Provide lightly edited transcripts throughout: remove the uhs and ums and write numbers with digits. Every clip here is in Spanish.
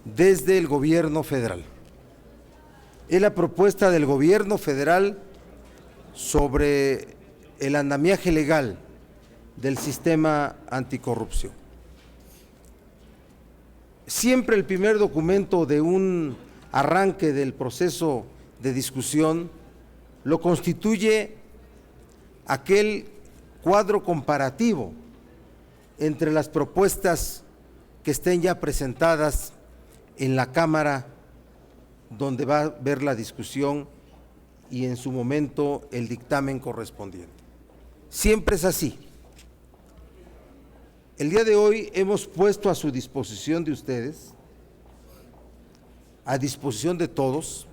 desde el gobierno federal. Es la propuesta del gobierno federal sobre el andamiaje legal del sistema anticorrupción. Siempre el primer documento de un arranque del proceso de discusión lo constituye aquel cuadro comparativo entre las propuestas que estén ya presentadas en la Cámara, donde va a haber la discusión y en su momento el dictamen correspondiente. Siempre es así. El día de hoy hemos puesto a su disposición de ustedes, a disposición de todos,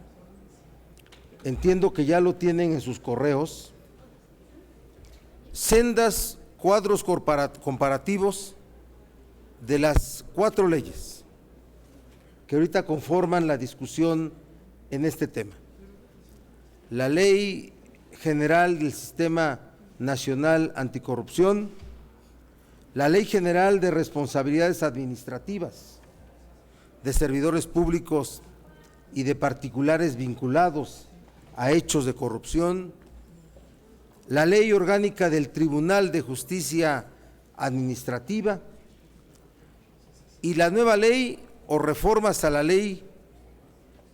entiendo que ya lo tienen en sus correos, sendas cuadros comparativos de las 4 leyes que ahorita conforman la discusión en este tema. La Ley General del Sistema Nacional Anticorrupción, la Ley General de Responsabilidades Administrativas de servidores públicos y de particulares vinculados a hechos de corrupción, la Ley Orgánica del Tribunal de Justicia Administrativa y la nueva ley o reformas a la Ley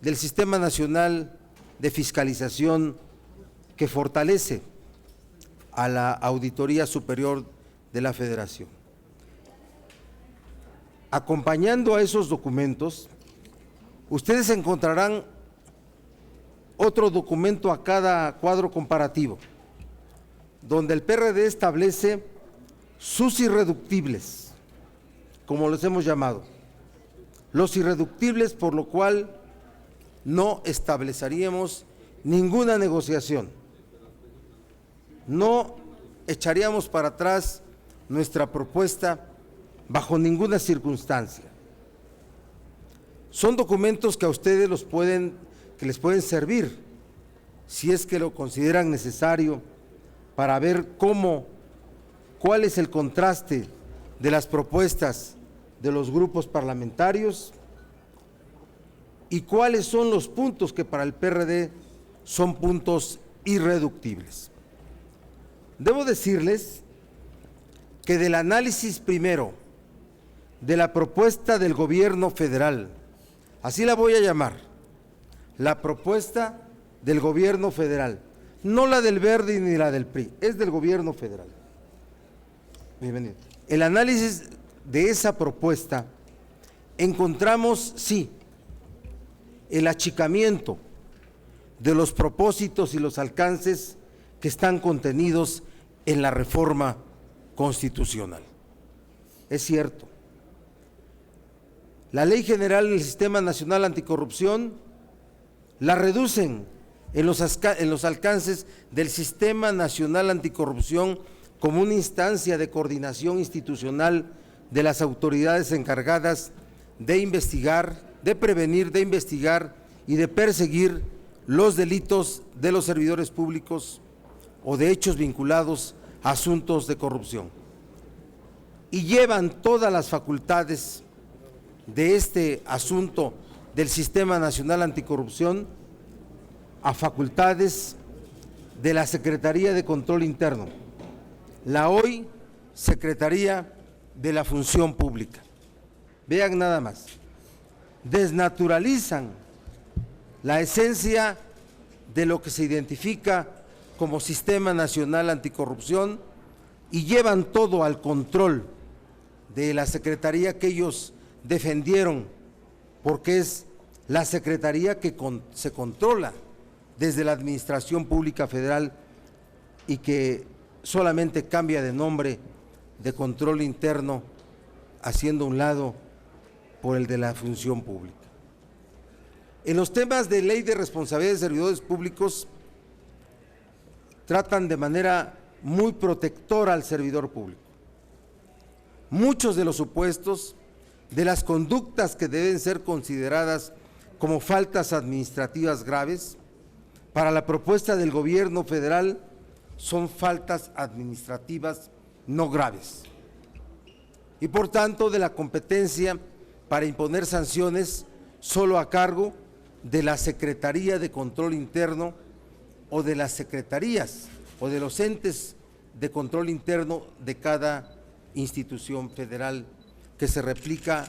del Sistema Nacional de Fiscalización que fortalece a la Auditoría Superior de la Federación. Acompañando a esos documentos, ustedes encontrarán otro documento a cada cuadro comparativo, donde el PRD establece sus irreductibles, como los hemos llamado, los irreductibles, por lo cual no estableceríamos ninguna negociación, no echaríamos para atrás nuestra propuesta bajo ninguna circunstancia. Son documentos que a ustedes les pueden servir, si es que lo consideran necesario, para ver cuál es el contraste de las propuestas de los grupos parlamentarios y cuáles son los puntos que para el PRD son puntos irreductibles. Debo decirles que del análisis primero de la propuesta del gobierno federal, así la voy a llamar, la propuesta del gobierno federal, no la del Verde ni la del PRI, es del gobierno federal. Bienvenido. El análisis de esa propuesta encontramos, sí, el achicamiento de los propósitos y los alcances que están contenidos en la reforma constitucional. Es cierto. La Ley General del Sistema Nacional Anticorrupción la reducen en los alcances del Sistema Nacional Anticorrupción como una instancia de coordinación institucional de las autoridades encargadas de investigar, de prevenir, de investigar y de perseguir los delitos de los servidores públicos o de hechos vinculados a asuntos de corrupción. Y llevan todas las facultades de este asunto del Sistema Nacional Anticorrupción a facultades de la Secretaría de Control Interno, la hoy Secretaría de la Función Pública. Vean nada más, desnaturalizan la esencia de lo que se identifica como Sistema Nacional Anticorrupción y llevan todo al control de la Secretaría que ellos defendieron, porque es la Secretaría que se controla desde la Administración Pública Federal y que solamente cambia de nombre de Control Interno, haciendo un lado por el de la Función Pública. En los temas de Ley de Responsabilidad de Servidores Públicos, tratan de manera muy protectora al servidor público. Muchos de los supuestos de las conductas que deben ser consideradas como faltas administrativas graves, para la propuesta del gobierno federal son faltas administrativas no graves y por tanto de la competencia para imponer sanciones solo a cargo de la Secretaría de Control Interno o de las secretarías o de los entes de control interno de cada institución federal que se replica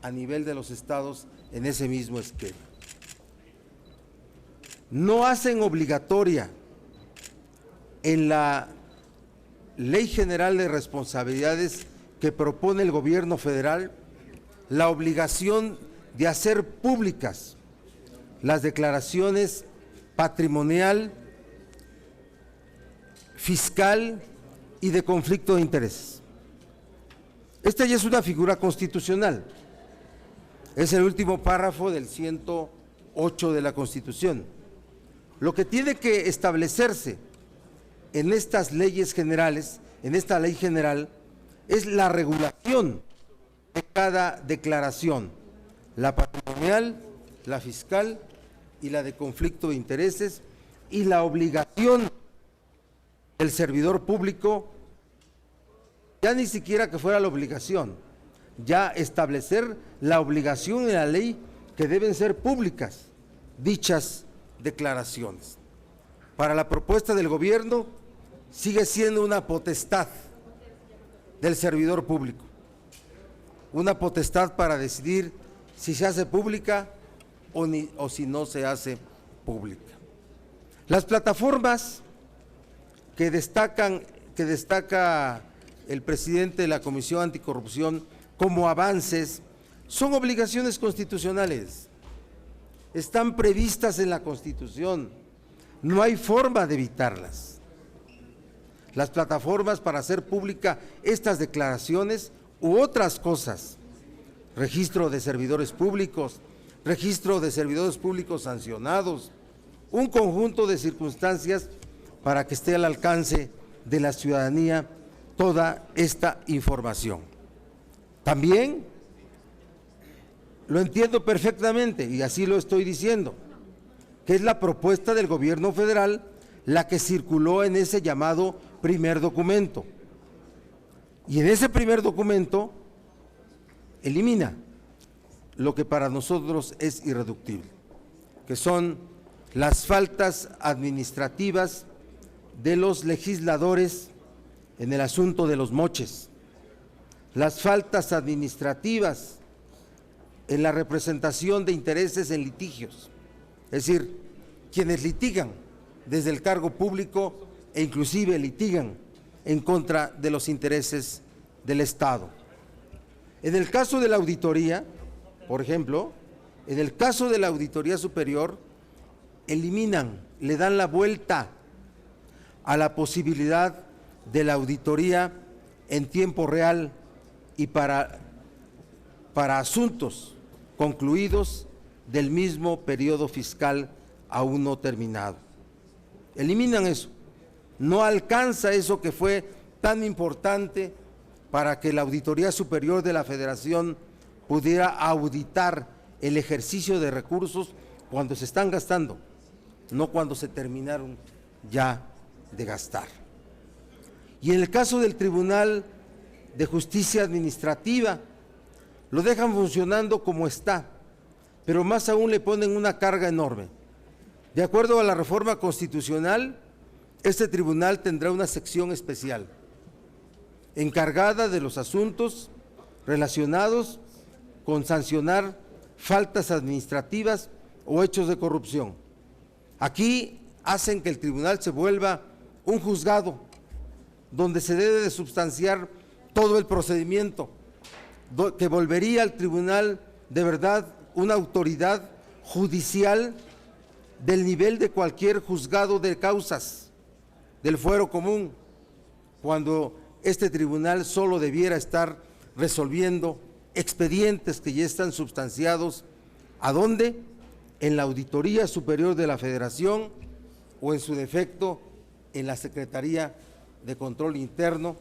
a nivel de los estados en ese mismo esquema. No hacen obligatoria en la Ley General de Responsabilidades que propone el gobierno federal la obligación de hacer públicas las declaraciones patrimonial, fiscal y de conflicto de intereses. Esta ya es una figura constitucional, es el último párrafo del 108 de la Constitución. Lo que tiene que establecerse en estas leyes generales, en esta ley general, es la regulación de cada declaración, la patrimonial, la fiscal y la de conflicto de intereses, y la obligación del servidor público, ya ni siquiera que fuera la obligación, ya establecer la obligación en la ley que deben ser públicas dichas declaraciones. Para la propuesta del gobierno sigue siendo una potestad del servidor público, una potestad para decidir si se hace pública o si no se hace pública. Las plataformas que destaca el presidente de la Comisión Anticorrupción como avances son obligaciones constitucionales, están previstas en la Constitución, no hay forma de evitarlas. Las plataformas para hacer pública estas declaraciones u otras cosas, registro de servidores públicos, registro de servidores públicos sancionados, un conjunto de circunstancias para que esté al alcance de la ciudadanía toda esta información. También lo entiendo perfectamente y así lo estoy diciendo, que es la propuesta del gobierno federal la que circuló en ese llamado primer documento. Y en ese primer documento elimina lo que para nosotros es irreductible, que son las faltas administrativas de los legisladores en el asunto de los moches, las faltas administrativas en la representación de intereses en litigios, es decir, quienes litigan desde el cargo público e inclusive litigan en contra de los intereses del Estado. En el caso de la auditoría, por ejemplo, en el caso de la Auditoría Superior, eliminan, le dan la vuelta a la posibilidad de la auditoría en tiempo real y para asuntos concluidos del mismo periodo fiscal aún no terminado. Eliminan eso, no alcanza eso que fue tan importante para que la Auditoría Superior de la Federación pudiera auditar el ejercicio de recursos cuando se están gastando, no cuando se terminaron ya de gastar. Y en el caso del Tribunal de Justicia Administrativa, lo dejan funcionando como está, pero más aún le ponen una carga enorme. De acuerdo a la reforma constitucional, este tribunal tendrá una sección especial, encargada de los asuntos relacionados con sancionar faltas administrativas o hechos de corrupción. Aquí hacen que el tribunal se vuelva un juzgado donde se debe de substanciar todo el procedimiento, que volvería al tribunal de verdad una autoridad judicial del nivel de cualquier juzgado de causas del fuero común, cuando este tribunal solo debiera estar resolviendo expedientes que ya están substanciados. ¿A dónde? En la Auditoría Superior de la Federación o en su defecto en la Secretaría de Control Interno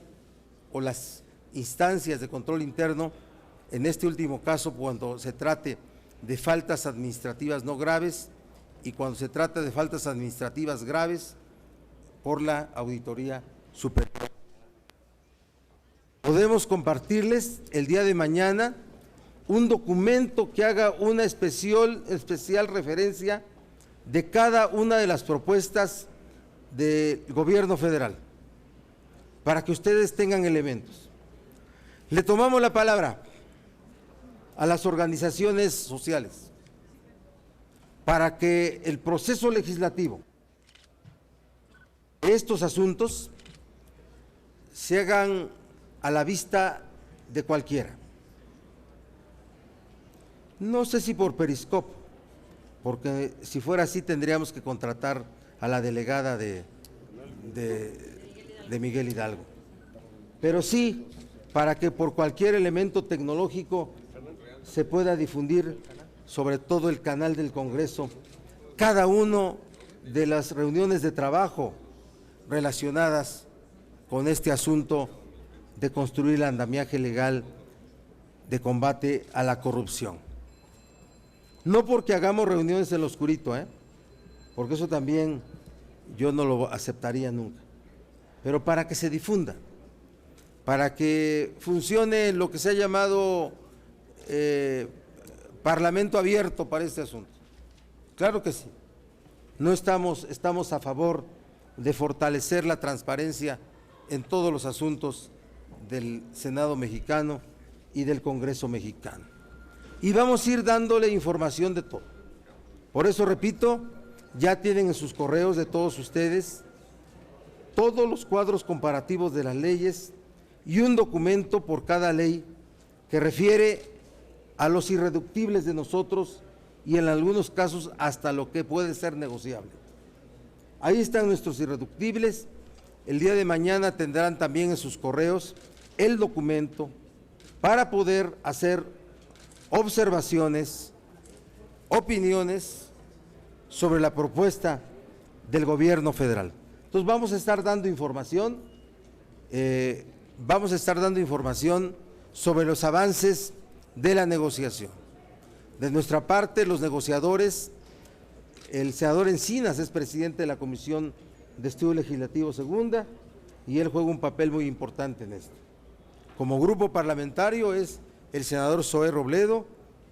o las instancias de control interno, en este último caso cuando se trate de faltas administrativas no graves y cuando se trata de faltas administrativas graves por la Auditoría Superior. Podemos compartirles el día de mañana un documento que haga una especial referencia de cada una de las propuestas del gobierno federal, para que ustedes tengan elementos. Le tomamos la palabra a las organizaciones sociales para que el proceso legislativo de estos asuntos se hagan a la vista de cualquiera. No sé si por Periscope, porque si fuera así tendríamos que contratar a la delegada de Miguel Hidalgo, pero sí para que por cualquier elemento tecnológico se pueda difundir sobre todo el canal del Congreso cada uno de las reuniones de trabajo relacionadas con este asunto de construir el andamiaje legal de combate a la corrupción. No porque hagamos reuniones en lo oscurito, porque eso también yo no lo aceptaría nunca, pero para que se difunda, para que funcione lo que se ha llamado parlamento abierto para este asunto. Claro que sí, estamos a favor de fortalecer la transparencia en todos los asuntos del Senado mexicano y del Congreso mexicano. Y vamos a ir dándole información de todo. Por eso, repito, ya tienen en sus correos de todos ustedes todos los cuadros comparativos de las leyes y un documento por cada ley que refiere a los irreductibles de nosotros y en algunos casos hasta lo que puede ser negociable. Ahí están nuestros irreductibles. El día de mañana tendrán también en sus correos el documento para poder hacer observaciones, opiniones sobre la propuesta del gobierno federal. Entonces vamos a estar dando información, sobre los avances de la negociación. De nuestra parte, los negociadores, el senador Encinas es presidente de la Comisión de Estudio Legislativo Segunda y él juega un papel muy importante en esto. Como grupo parlamentario es el senador Zoé Robledo,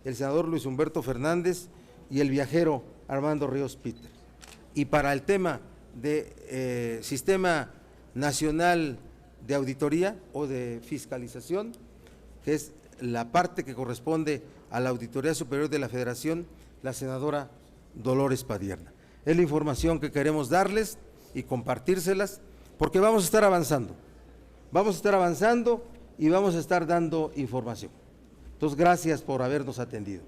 el senador Luis Humberto Fernández y el viajero Armando Ríos Peter. Y para el tema de Sistema Nacional de Auditoría o de Fiscalización, que es la parte que corresponde a la Auditoría Superior de la Federación, la senadora Dolores Padierna. Es la información que queremos darles y compartírselas, porque vamos a estar avanzando y vamos a estar dando información. Entonces, gracias por habernos atendido.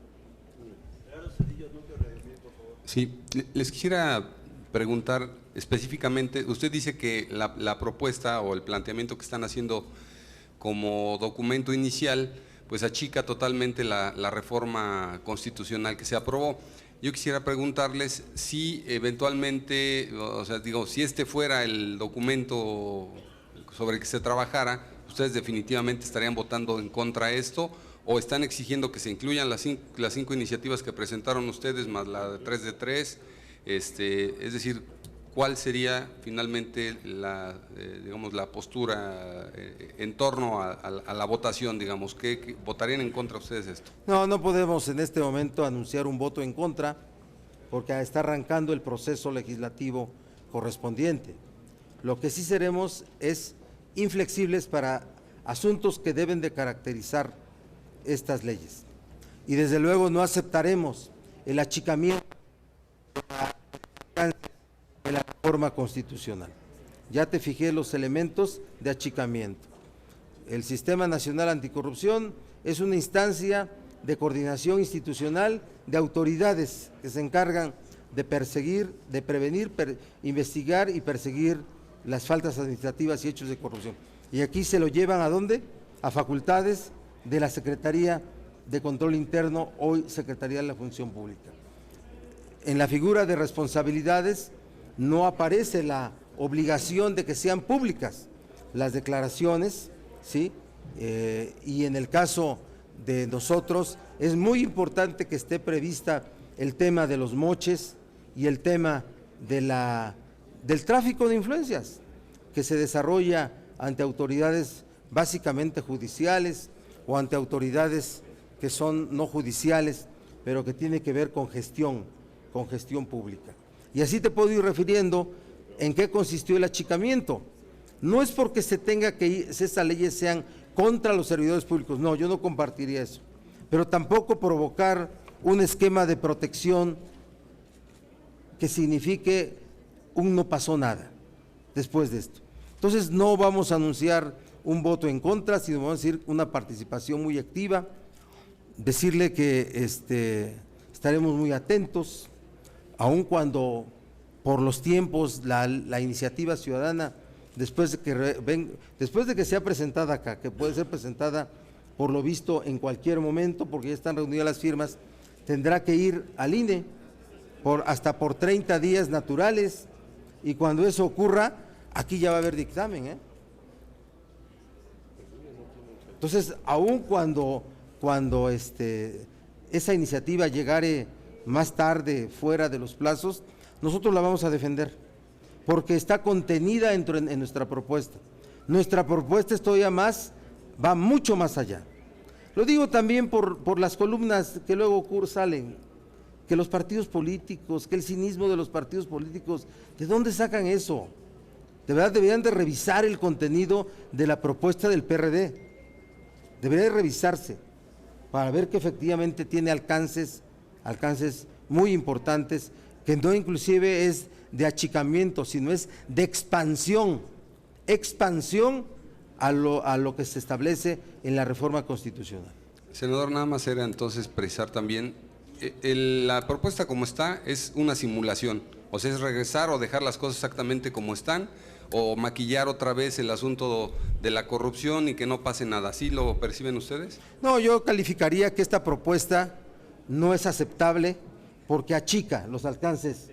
Sí, les quisiera preguntar específicamente, usted dice que la propuesta o el planteamiento que están haciendo como documento inicial, pues achica totalmente la reforma constitucional que se aprobó. Yo quisiera preguntarles si eventualmente, o sea, digo, si este fuera el documento sobre el que se trabajara, ¿ustedes definitivamente estarían votando en contra de esto o están exigiendo que se incluyan las cinco iniciativas que presentaron ustedes más la de 3 de 3? Es decir, ¿cuál sería finalmente digamos, la postura en torno a la votación, digamos? ¿Qué votarían en contra ustedes esto? No podemos en este momento anunciar un voto en contra porque está arrancando el proceso legislativo correspondiente. Lo que sí seremos es inflexibles para asuntos que deben de caracterizar estas leyes. Y desde luego no aceptaremos el achicamiento de la reforma constitucional. Ya te fijé los elementos de achicamiento. El Sistema Nacional Anticorrupción es una instancia de coordinación institucional de autoridades que se encargan de perseguir, de prevenir, investigar y perseguir las faltas administrativas y hechos de corrupción. Y aquí se lo llevan ¿a dónde? A facultades de la Secretaría de Control Interno, hoy Secretaría de la Función Pública. En la figura de responsabilidades no aparece la obligación de que sean públicas las declaraciones, ¿sí? Y en el caso de nosotros es muy importante que esté prevista el tema de los moches y el tema del tráfico de influencias que se desarrolla ante autoridades básicamente judiciales o ante autoridades que son no judiciales, pero que tiene que ver con gestión pública. Y así te puedo ir refiriendo en qué consistió el achicamiento. No es porque se tenga que ir, esas leyes sean contra los servidores públicos, no, yo no compartiría eso, pero tampoco provocar un esquema de protección que signifique un no pasó nada después de esto. Entonces no vamos a anunciar un voto en contra, sino vamos a decir una participación muy activa, decirle que estaremos muy atentos, aun cuando por los tiempos la iniciativa ciudadana, después de que sea presentada acá, que puede ser presentada por lo visto en cualquier momento, porque ya están reunidas las firmas, tendrá que ir al INE hasta por 30 días naturales, y cuando eso ocurra, aquí ya va a haber dictamen, Entonces, aun cuando esa iniciativa llegare más tarde fuera de los plazos, nosotros la vamos a defender, porque está contenida en nuestra propuesta. Nuestra propuesta es todavía más, va mucho más allá. Lo digo también por las columnas que luego salen, que los partidos políticos, que el cinismo de los partidos políticos, ¿de dónde sacan eso? De verdad deberían de revisar el contenido de la propuesta del PRD, debería de revisarse para ver que efectivamente tiene alcances muy importantes, que no inclusive es de achicamiento, sino es de expansión a lo que se establece en la reforma constitucional. Senador, nada más era entonces precisar también, la propuesta como está es una simulación, o sea, es regresar o dejar las cosas exactamente como están, o maquillar otra vez el asunto de la corrupción y que no pase nada. ¿Así lo perciben ustedes? No, yo calificaría que esta propuesta no es aceptable porque achica los alcances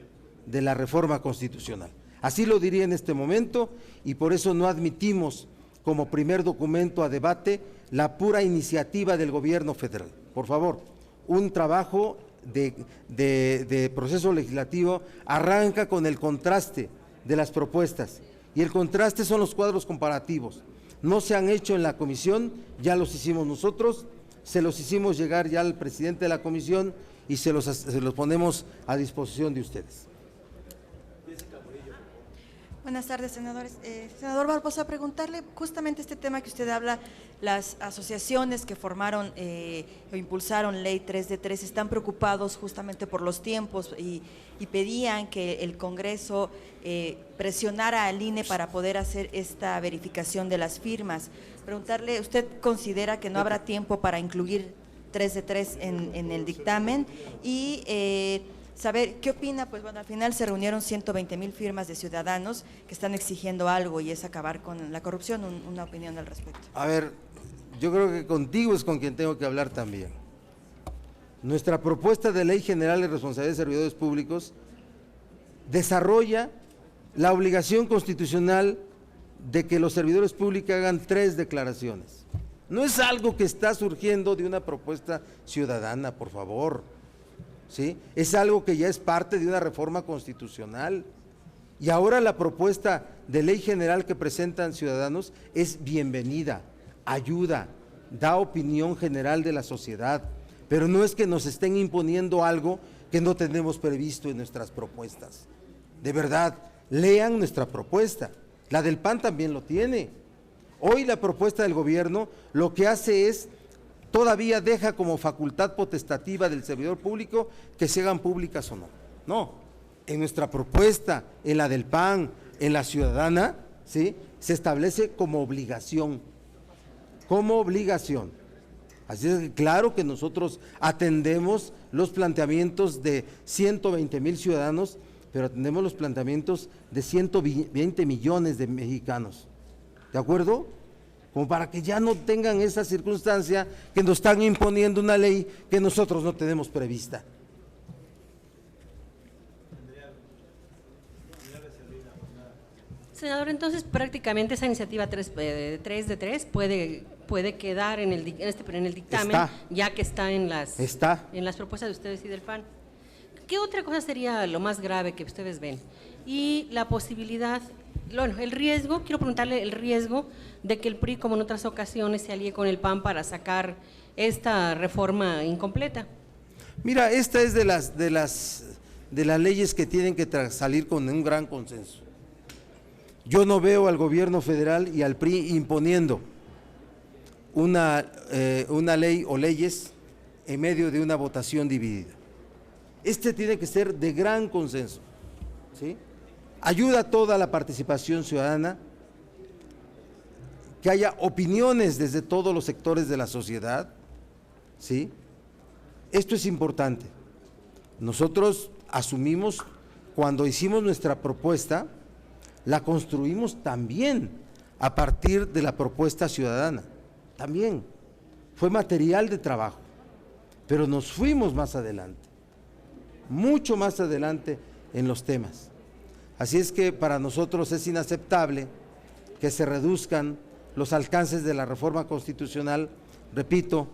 de la reforma constitucional. Así lo diría en este momento, y por eso no admitimos como primer documento a debate la pura iniciativa del gobierno federal. Por favor, un trabajo de proceso legislativo arranca con el contraste de las propuestas, y el contraste son los cuadros comparativos. No se han hecho en la comisión, ya los hicimos nosotros, se los hicimos llegar ya al presidente de la comisión y se los ponemos a disposición de ustedes. Buenas tardes, senadores. Senador Barbosa, preguntarle justamente este tema que usted habla, las asociaciones que formaron o impulsaron Ley 3 de 3 están preocupados justamente por los tiempos y pedían que el Congreso presionara al INE para poder hacer esta verificación de las firmas. Preguntarle, ¿usted considera que no habrá tiempo para incluir 3 de 3 en el dictamen? Y saber qué opina. Pues bueno, al final se reunieron 120,000 firmas de ciudadanos que están exigiendo algo, y es acabar con la corrupción. Una opinión al respecto. A ver, yo creo que contigo es con quien tengo que hablar también. Nuestra propuesta de Ley General de Responsabilidad de Servidores Públicos desarrolla la obligación constitucional de que los servidores públicos hagan 3 declaraciones. No es algo que está surgiendo de una propuesta ciudadana, por favor. ¿Sí? Es algo que ya es parte de una reforma constitucional, y ahora la propuesta de ley general que presentan ciudadanos es bienvenida, ayuda, da opinión general de la sociedad, pero no es que nos estén imponiendo algo que no tenemos previsto en nuestras propuestas. De verdad, lean nuestra propuesta, la del PAN también lo tiene. Hoy la propuesta del gobierno lo que hace es, todavía deja como facultad potestativa del servidor público que se hagan públicas o no. No, en nuestra propuesta, en la del PAN, en la ciudadana, ¿sí?, se establece como obligación. Así es que claro que nosotros atendemos los planteamientos de 120,000 ciudadanos, pero atendemos los planteamientos de 120 millones de mexicanos. ¿De acuerdo? Como para que ya no tengan esa circunstancia que nos están imponiendo una ley que nosotros no tenemos prevista. Senador, entonces prácticamente esa iniciativa 3 de 3 puede quedar en el dictamen, ya que está en las propuestas de ustedes y del PAN. ¿Qué otra cosa sería lo más grave que ustedes ven? Y la posibilidad, bueno, el riesgo, quiero preguntarle el riesgo de que el PRI, como en otras ocasiones, se alíe con el PAN para sacar esta reforma incompleta? Mira, esta es de las leyes que tienen que salir con un gran consenso. Yo no veo al gobierno federal y al PRI imponiendo una ley o leyes en medio de una votación dividida. Este tiene que ser de gran consenso, ¿sí? Ayuda a toda la participación ciudadana, que haya opiniones desde todos los sectores de la sociedad, ¿sí? Esto es importante. Nosotros asumimos, cuando hicimos nuestra propuesta, la construimos también a partir de la propuesta ciudadana, también. Fue material de trabajo, pero nos fuimos más adelante, mucho más adelante en los temas. Así es que para nosotros es inaceptable que se reduzcan los alcances de la reforma constitucional. Repito,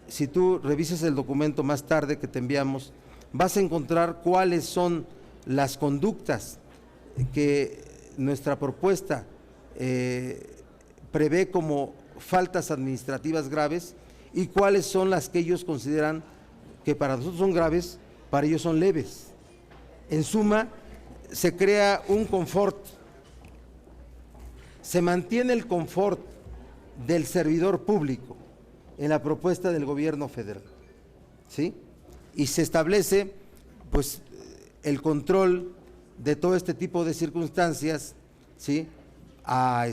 si tú revisas el documento más tarde que te enviamos, vas a encontrar cuáles son las conductas que nuestra propuesta prevé como faltas administrativas graves y cuáles son las que ellos consideran que para nosotros son graves, para ellos son leves. En suma, se crea un confort, se mantiene el confort del servidor público en la propuesta del gobierno federal, ¿sí? Y se establece pues el control de todo este tipo de circunstancias, ¿sí? A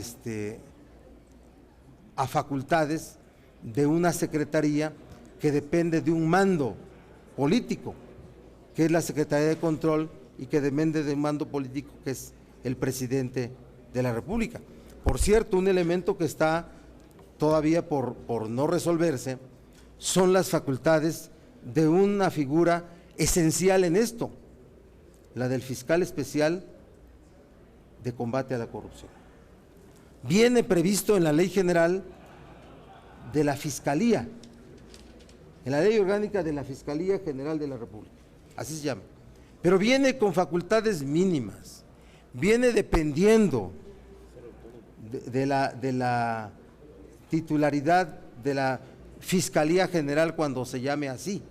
facultades de una secretaría que depende de un mando político, que es la Secretaría de Control, y que depende de un mando político que es el presidente de la República. Por cierto, un elemento que está todavía por no resolverse son las facultades de una figura esencial en esto, la del fiscal especial de combate a la corrupción. Viene previsto en la Ley General de la Fiscalía, en la Ley Orgánica de la Fiscalía General de la República, así se llama, pero viene con facultades mínimas, viene dependiendo de la titularidad de la Fiscalía General cuando se llame así.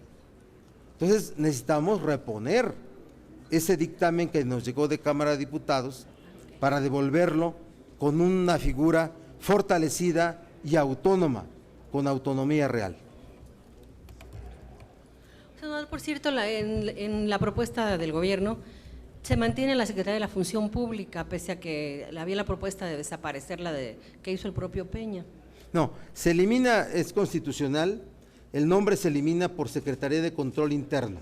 Entonces necesitamos reponer ese dictamen que nos llegó de Cámara de Diputados para devolverlo con una figura fortalecida y autónoma, con autonomía real. Senador, por cierto, en la propuesta del gobierno se mantiene la Secretaría de la Función Pública, pese a que había la propuesta de desaparecer la que hizo el propio Peña. No, se elimina, es constitucional, el nombre se elimina por Secretaría de Control Interno.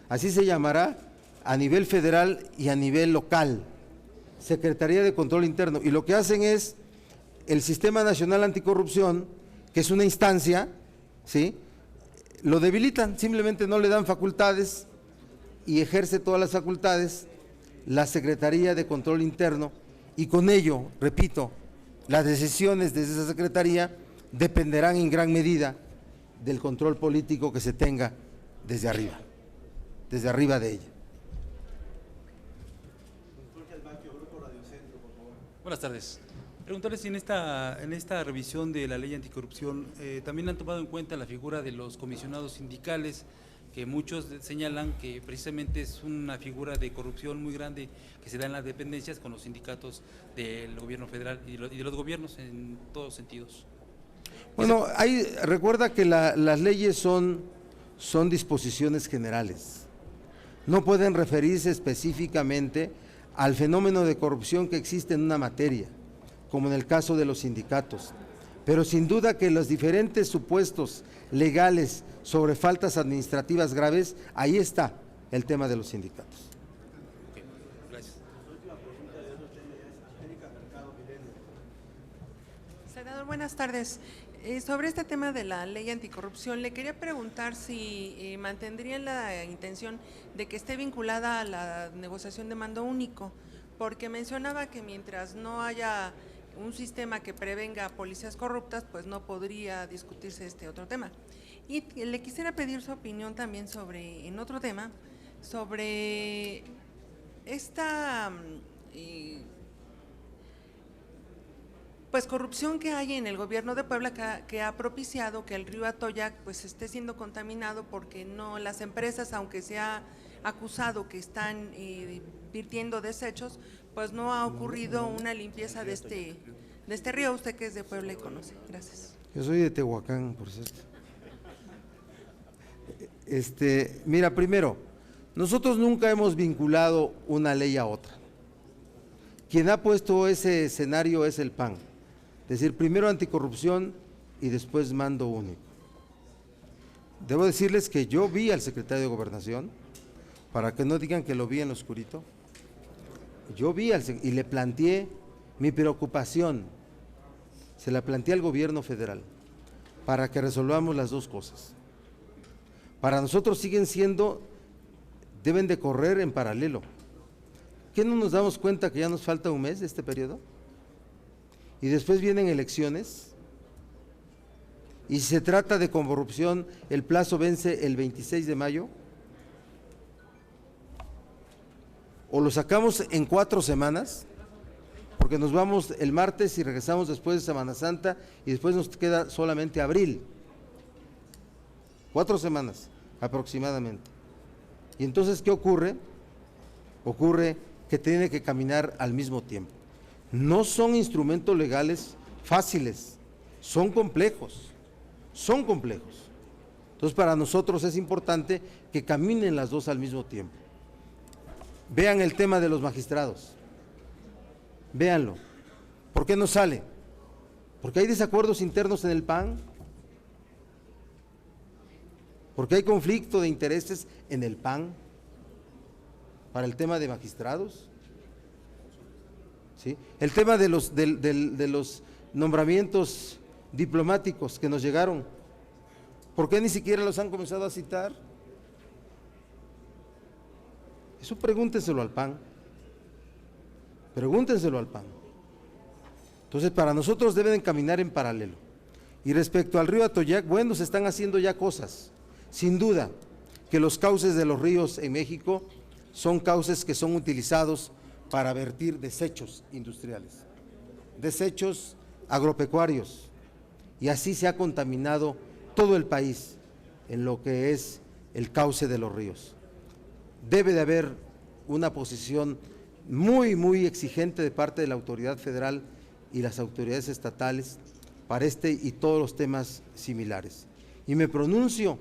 Así se llamará a nivel federal y a nivel local, Secretaría de Control Interno. Y lo que hacen es el Sistema Nacional Anticorrupción, que es una instancia, ¿sí?, lo debilitan, simplemente no le dan facultades y ejerce todas las facultades la Secretaría de Control Interno, y con ello, repito, las decisiones de esa Secretaría dependerán en gran medida del control político que se tenga desde arriba de ella. Buenas tardes. Preguntarles si en esta revisión de la ley anticorrupción también han tomado en cuenta la figura de los comisionados sindicales, que muchos señalan que precisamente es una figura de corrupción muy grande que se da en las dependencias con los sindicatos del gobierno federal y de los gobiernos en todos sentidos. Bueno, recuerda que las leyes son disposiciones generales, no pueden referirse específicamente al fenómeno de corrupción que existe en una materia, como en el caso de los sindicatos, pero sin duda que los diferentes supuestos legales sobre faltas administrativas graves, ahí está el tema de los sindicatos. Okay, gracias. Senador, buenas tardes. Sobre este tema de la ley anticorrupción, le quería preguntar si mantendrían la intención de que esté vinculada a la negociación de mando único, porque mencionaba que mientras no haya un sistema que prevenga policías corruptas, pues no podría discutirse este otro tema. Y le quisiera pedir su opinión también en otro tema, sobre pues corrupción que hay en el gobierno de Puebla que ha propiciado que el río Atoyac pues esté siendo contaminado porque no las empresas, aunque se ha acusado que están virtiendo desechos, pues no ha ocurrido una limpieza de este río. Usted que es de Puebla y conoce. Gracias. Yo soy de Tehuacán, por cierto. Mira, primero, nosotros nunca hemos vinculado una ley a otra. Quien ha puesto ese escenario es el PAN. Es decir, primero anticorrupción y después mando único. Debo decirles que yo vi al secretario de Gobernación, para que no digan que lo vi en lo oscurito. Yo vi y le planteé mi preocupación, se la planteé al gobierno federal, para que resolvamos las dos cosas. Para nosotros deben de correr en paralelo. ¿Qué no nos damos cuenta que ya nos falta un mes de este periodo? Y después vienen elecciones, y si se trata de corrupción, el plazo vence el 26 de mayo, o lo sacamos en 4 semanas, porque nos vamos el martes y regresamos después de Semana Santa, y después nos queda solamente abril, 4 semanas aproximadamente. Y entonces, ¿qué ocurre? Ocurre que tiene que caminar al mismo tiempo. No son instrumentos legales fáciles, son complejos, Entonces, para nosotros es importante que caminen las dos al mismo tiempo. Vean el tema de los magistrados, véanlo. ¿Por qué no sale? Porque hay desacuerdos internos en el PAN, porque hay conflicto de intereses en el PAN para el tema de magistrados. ¿Sí? El tema de los nombramientos diplomáticos que nos llegaron, ¿por qué ni siquiera los han comenzado a citar? Eso pregúntenselo al PAN, Entonces, para nosotros deben caminar en paralelo. Y respecto al río Atoyac, bueno, se están haciendo ya cosas. Sin duda que los cauces de los ríos en México son cauces que son utilizados para vertir desechos industriales, desechos agropecuarios, y así se ha contaminado todo el país en lo que es el cauce de los ríos. Debe de haber una posición muy exigente de parte de la autoridad federal y las autoridades estatales para este y todos los temas similares. Y me pronuncio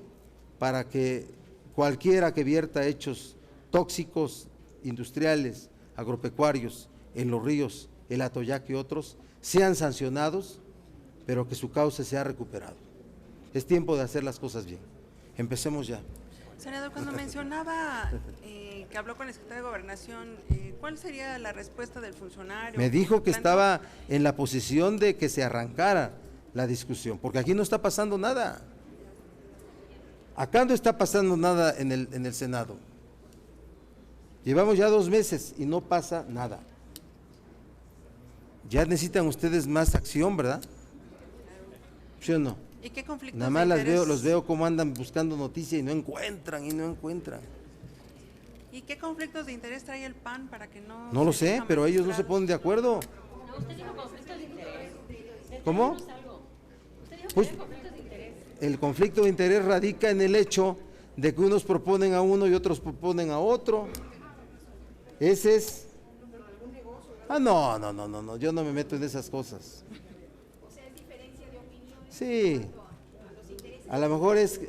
para que cualquiera que vierta hechos tóxicos industriales, agropecuarios en los ríos, el Atoyac y otros, sean sancionados, pero que su cauce sea recuperado. Es tiempo de hacer las cosas bien. Empecemos ya. Senador, cuando mencionaba que habló con el secretario de Gobernación, ¿cuál sería la respuesta del funcionario? Me dijo que estaba en la posición de que se arrancara la discusión, porque aquí no está pasando nada. Acá no está pasando nada en el Senado. Llevamos ya 2 meses y no pasa nada. Ya necesitan ustedes más acción, ¿verdad? ¿Sí o no? ¿Y qué conflictos Nada más de interés? los veo como andan buscando noticia y no encuentran. ¿Y qué conflictos de interés trae el PAN para que no? No lo sé, pero ellos no se ponen de acuerdo. No, usted dijo conflictos de interés. ¿Cómo? Usted dijo que Pues, había conflictos de interés. el conflicto de interés radica en el hecho de que unos proponen a uno y otros proponen a otro. Ese es. No, yo no me meto en esas cosas. Sí, a lo mejor es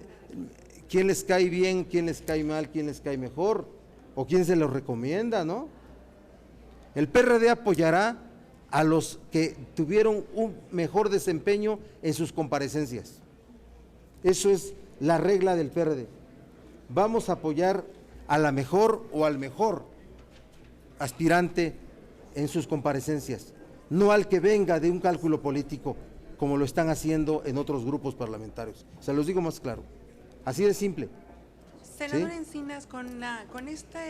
quién les cae bien, quién les cae mal, quién les cae mejor, o quién se los recomienda, ¿no? El PRD apoyará a los que tuvieron un mejor desempeño en sus comparecencias. Eso es la regla del PRD. Vamos a apoyar a la mejor o al mejor aspirante en sus comparecencias, no al que venga de un cálculo político, como lo están haciendo en otros grupos parlamentarios. Se los digo más claro, así de simple. Senador ¿Sí? Encinas, con esta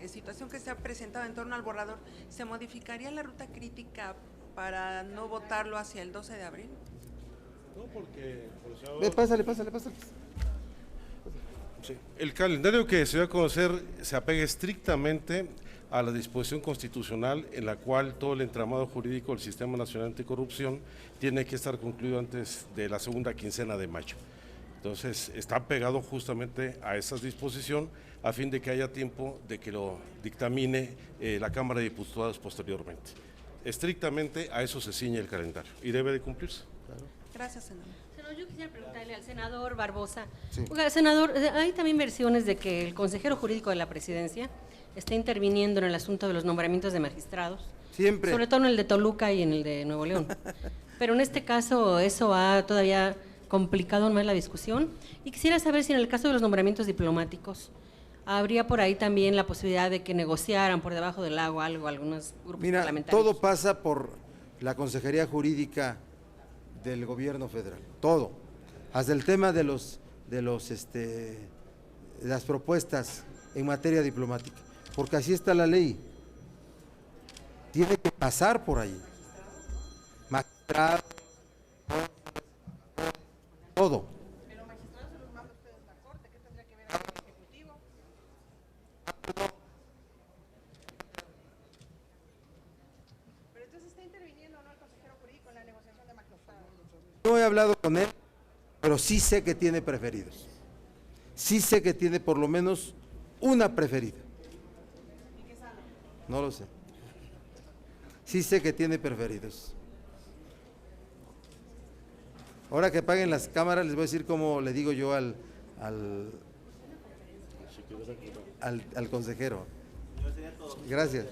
situación que se ha presentado en torno al borrador, ¿se modificaría la ruta crítica para no votarlo hacia el 12 de abril? No, porque… Pásale. Sí. El calendario que se va a conocer se apega estrictamente a la disposición constitucional en la cual todo el entramado jurídico del Sistema Nacional Anticorrupción tiene que estar concluido antes de la segunda quincena de mayo. Entonces está pegado justamente a esa disposición a fin de que haya tiempo de que lo dictamine la Cámara de Diputados posteriormente. Estrictamente a eso se ciñe el calendario y debe de cumplirse. Claro. Gracias, senador. Yo quisiera preguntarle al senador Barbosa. Sí. Oiga, senador, hay también versiones de que el consejero jurídico de la presidencia está interviniendo en el asunto de los nombramientos de magistrados. Siempre. Sobre todo en el de Toluca y en el de Nuevo León. Pero en este caso eso ha todavía complicado más la discusión. Y quisiera saber si en el caso de los nombramientos diplomáticos habría por ahí también la posibilidad de que negociaran por debajo del agua algo, algunos grupos parlamentarios. Todo pasa por la Consejería Jurídica del Gobierno Federal, todo, hasta el tema de las propuestas en materia diplomática, porque así está la ley, tiene que pasar por ahí, magistrado, todo. Pero magistrados se los manda ustedes la Corte, ¿qué tendría que ver con el Ejecutivo? Pero entonces está interviniendo, ¿no?, el consejero jurídico en la negociación de magistrados. No he hablado con él, pero sí sé que tiene preferidos. Sí sé que tiene por lo menos una preferida. ¿Y qué sale? No lo sé. Sí sé que tiene preferidos. Ahora que apaguen las cámaras les voy a decir cómo le digo yo al consejero. Gracias.